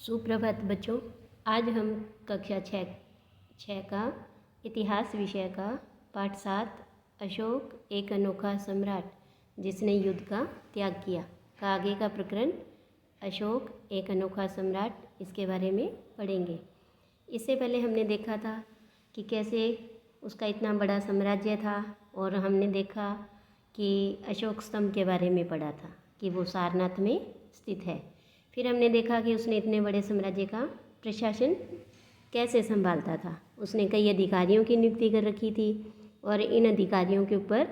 सुप्रभात बच्चों। आज हम कक्षा छः का इतिहास विषय का पाठ 7 अशोक एक अनोखा सम्राट जिसने युद्ध का त्याग किया का आगे का प्रकरण अशोक एक अनोखा सम्राट इसके बारे में पढ़ेंगे। इससे पहले हमने देखा था कि कैसे उसका इतना बड़ा साम्राज्य था और हमने देखा कि अशोक स्तंभ के बारे में पढ़ा था कि वो सारनाथ में स्थित है। फिर हमने देखा कि उसने इतने बड़े साम्राज्य का प्रशासन कैसे संभालता था। उसने कई अधिकारियों की नियुक्ति कर रखी थी और इन अधिकारियों के ऊपर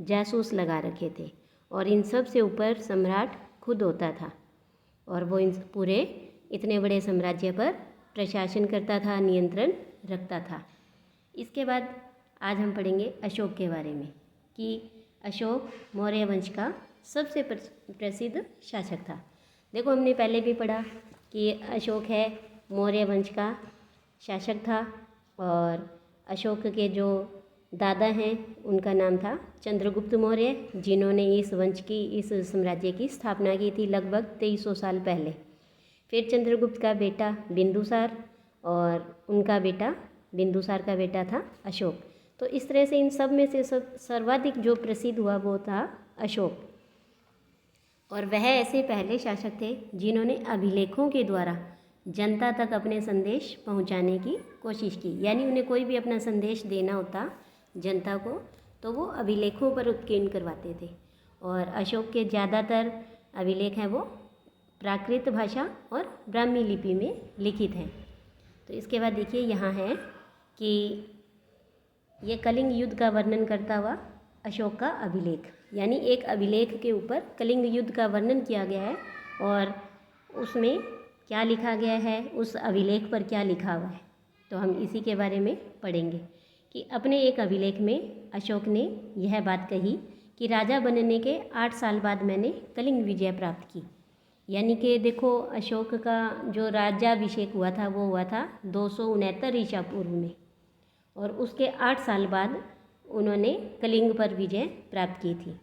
जासूस लगा रखे थे और इन सब से ऊपर सम्राट खुद होता था और वो इन पूरे इतने बड़े साम्राज्य पर प्रशासन करता था, नियंत्रण रखता था। इसके बाद आज हम पढ़ेंगे अशोक के बारे में कि अशोक मौर्य वंश का सबसे प्रसिद्ध शासक था। देखो, हमने पहले भी पढ़ा कि अशोक है मौर्य वंश का शासक था और अशोक के जो दादा हैं उनका नाम था चंद्रगुप्त मौर्य, जिन्होंने इस वंश की इस साम्राज्य की स्थापना की थी लगभग 2300 साल पहले। फिर चंद्रगुप्त का बेटा बिंदुसार और उनका बेटा बिंदुसार का बेटा था अशोक। तो इस तरह से इन सब में से सर्वाधिक जो प्रसिद्ध हुआ वो था अशोक। और वह ऐसे पहले शासक थे जिन्होंने अभिलेखों के द्वारा जनता तक अपने संदेश पहुंचाने की कोशिश की। यानी उन्हें कोई भी अपना संदेश देना होता जनता को तो वो अभिलेखों पर उत्कीर्ण करवाते थे। और अशोक के ज़्यादातर अभिलेख हैं वो प्राकृत भाषा और ब्राह्मी लिपि में लिखित हैं। तो इसके बाद देखिए यहाँ है कि ये कलिंग युद्ध का वर्णन करता हुआ अशोक का अभिलेख, यानी एक अभिलेख के ऊपर कलिंग युद्ध का वर्णन किया गया है और उसमें क्या लिखा गया है, उस अभिलेख पर क्या लिखा हुआ है। तो हम इसी के बारे में पढ़ेंगे कि अपने एक अभिलेख में अशोक ने यह बात कही कि राजा बनने के 8 साल बाद मैंने कलिंग विजय प्राप्त की। यानी कि देखो, अशोक का जो राज्याभिषेक हुआ था वो हुआ था 269 ईसा पूर्व में और उसके 8 साल बाद उन्होंने कलिंग पर विजय प्राप्त की थी।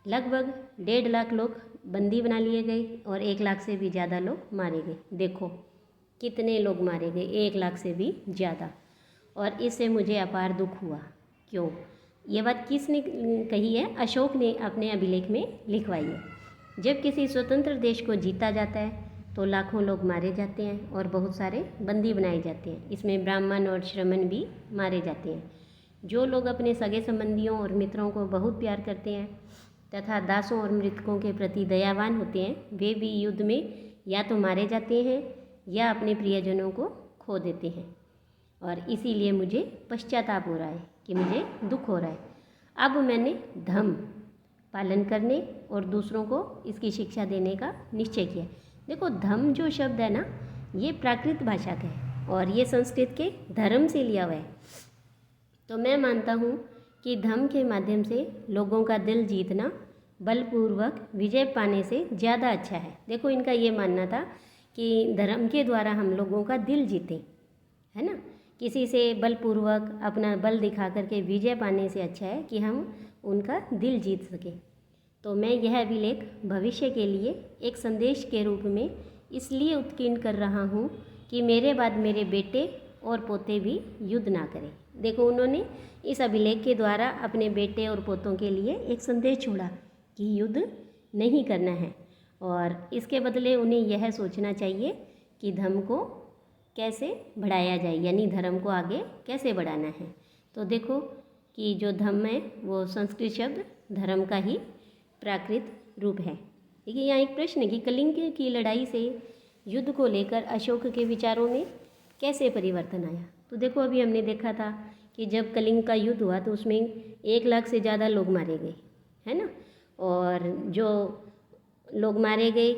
लगभग 1.5 लाख लोग बंदी बना लिए गए और 1 लाख से भी ज़्यादा लोग मारे गए। देखो कितने लोग मारे गए, 1 लाख से भी ज़्यादा। और इससे मुझे अपार दुख हुआ। क्यों? ये बात किसने कही है? अशोक ने अपने अभिलेख में लिखवाई है। जब किसी स्वतंत्र देश को जीता जाता है तो लाखों लोग मारे जाते हैं और बहुत सारे बंदी बनाए जाते हैं। इसमें ब्राह्मण और श्रमण भी मारे जाते हैं। जो लोग अपने सगे संबंधियों और मित्रों को बहुत प्यार करते हैं तथा दासों और मृतकों के प्रति दयावान होते हैं, वे भी युद्ध में या तो मारे जाते हैं या अपने प्रियजनों को खो देते हैं। और इसीलिए मुझे पश्चाताप हो रहा है कि मुझे दुख हो रहा है। अब मैंने धम्म पालन करने और दूसरों को इसकी शिक्षा देने का निश्चय किया। देखो, धम्म जो शब्द है ना, ये प्राकृत भाषा का है और ये संस्कृत के धर्म से लिया हुआ है। तो मैं मानता हूँ कि धम्म के माध्यम से लोगों का दिल जीतना बलपूर्वक विजय पाने से ज़्यादा अच्छा है। देखो, इनका ये मानना था कि धर्म के द्वारा हम लोगों का दिल जीते, है ना। किसी से बलपूर्वक अपना बल दिखा करके विजय पाने से अच्छा है कि हम उनका दिल जीत सकें। तो मैं यह अभिलेख भविष्य के लिए एक संदेश के रूप में इसलिए उत्कीर्ण कर रहा हूँ कि मेरे बाद मेरे बेटे और पोते भी युद्ध ना करें। देखो, उन्होंने इस अभिलेख के द्वारा अपने बेटे और पोतों के लिए एक संदेश छोड़ा कि युद्ध नहीं करना है और इसके बदले उन्हें यह सोचना चाहिए कि धर्म को कैसे बढ़ाया जाए, यानी धर्म को आगे कैसे बढ़ाना है। तो देखो कि जो धम्म है वो संस्कृत शब्द धर्म का ही प्राकृत रूप है। देखिए, यहाँ एक प्रश्न है कि कलिंग की लड़ाई से युद्ध को लेकर अशोक के विचारों में कैसे परिवर्तन आया। तो देखो, अभी हमने देखा था कि जब कलिंग का युद्ध हुआ तो उसमें 1 लाख से ज़्यादा लोग मारे गए, है ना। और जो लोग मारे गए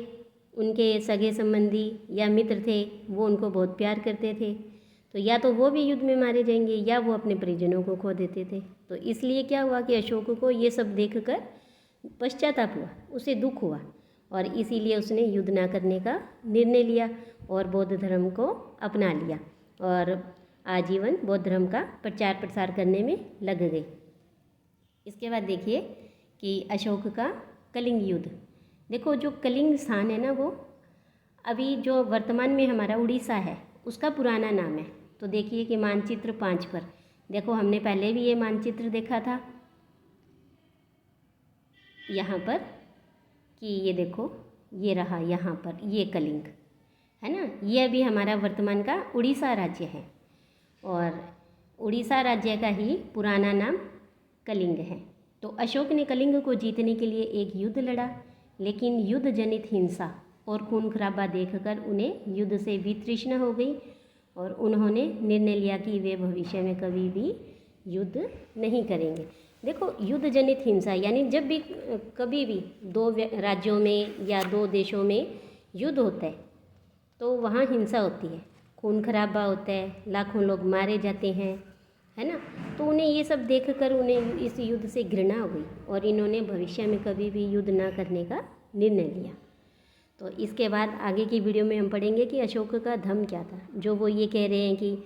उनके सगे संबंधी या मित्र थे, वो उनको बहुत प्यार करते थे। तो या तो वो भी युद्ध में मारे जाएंगे या वो अपने परिजनों को खो देते थे। तो इसलिए क्या हुआ कि अशोक को ये सब देखकर पश्चाताप हुआ, उसे दुख हुआ और इसीलिए उसने युद्ध ना करने का निर्णय लिया और बौद्ध धर्म को अपना लिया और आजीवन बौद्ध धर्म का प्रचार प्रसार करने में लग गए। इसके बाद देखिए कि अशोक का कलिंग युद्ध। देखो, जो कलिंग स्थान है ना वो अभी जो वर्तमान में हमारा उड़ीसा है उसका पुराना नाम है। तो देखिए कि मानचित्र 5 पर देखो, हमने पहले भी ये मानचित्र देखा था यहाँ पर कि ये देखो, ये रहा यहाँ पर, ये कलिंग है ना। ये अभी हमारा वर्तमान का उड़ीसा राज्य है और उड़ीसा राज्य का ही पुराना नाम कलिंग है। तो अशोक ने कलिंग को जीतने के लिए एक युद्ध लड़ा, लेकिन युद्ध जनित हिंसा और खून खराबा देखकर उन्हें युद्ध से वितृष्णा हो गई और उन्होंने निर्णय लिया कि वे भविष्य में कभी भी युद्ध नहीं करेंगे। देखो, युद्ध जनित हिंसा यानी जब भी कभी भी दो राज्यों में या दो देशों में युद्ध होता है तो वहाँ हिंसा होती है, खून खराबा होता है, लाखों लोग मारे जाते हैं, है ना। तो उन्हें ये सब देखकर उन्हें इस युद्ध से घृणा हुई और इन्होंने भविष्य में कभी भी युद्ध ना करने का निर्णय लिया। तो इसके बाद आगे की वीडियो में हम पढ़ेंगे कि अशोक का धर्म क्या था, जो वो ये कह रहे हैं कि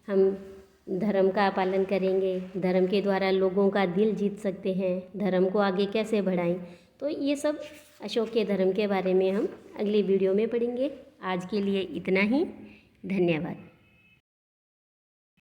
हम धर्म का पालन करेंगे, धर्म के द्वारा लोगों का दिल जीत सकते हैं, धर्म को आगे कैसे बढ़ाएं। तो ये सब अशोक के धर्म के बारे में हम अगली वीडियो में पढ़ेंगे। आज के लिए इतना ही, धन्यवाद।